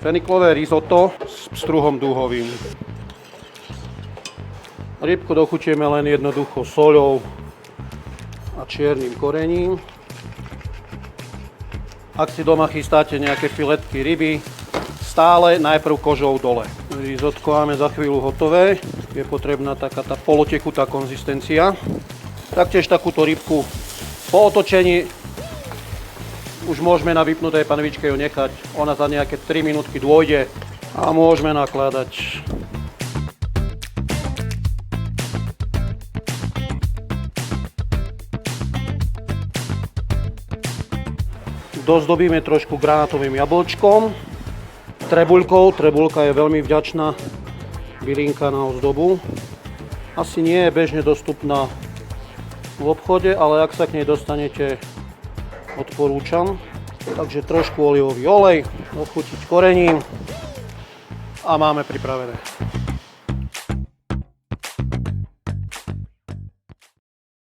Feniklové risotto s pstruhom dúhovým. Rybku dochutieme len jednoducho soľou a čiernym korením. Ak si doma chystáte nejaké filetky ryby, stále najprv kožou dole. Risotko máme za chvíľu hotové. Je potrebná taká tá polotekutá konzistencia. Taktiež takúto rybku po otočení už môžeme na vypnutej panvičke ju nechať. Ona za nejaké 3 minútky dôjde a môžeme nakladať. Dozdobíme trošku granátovým jablčkom, trebuľkou. Trebuľka je veľmi vďačná bylinka na ozdobu. Asi nie je bežne dostupná v obchode, ale ak sa k nej dostanete, odporúčam. Takže trošku olivový olej, dochutiť korením a máme pripravené.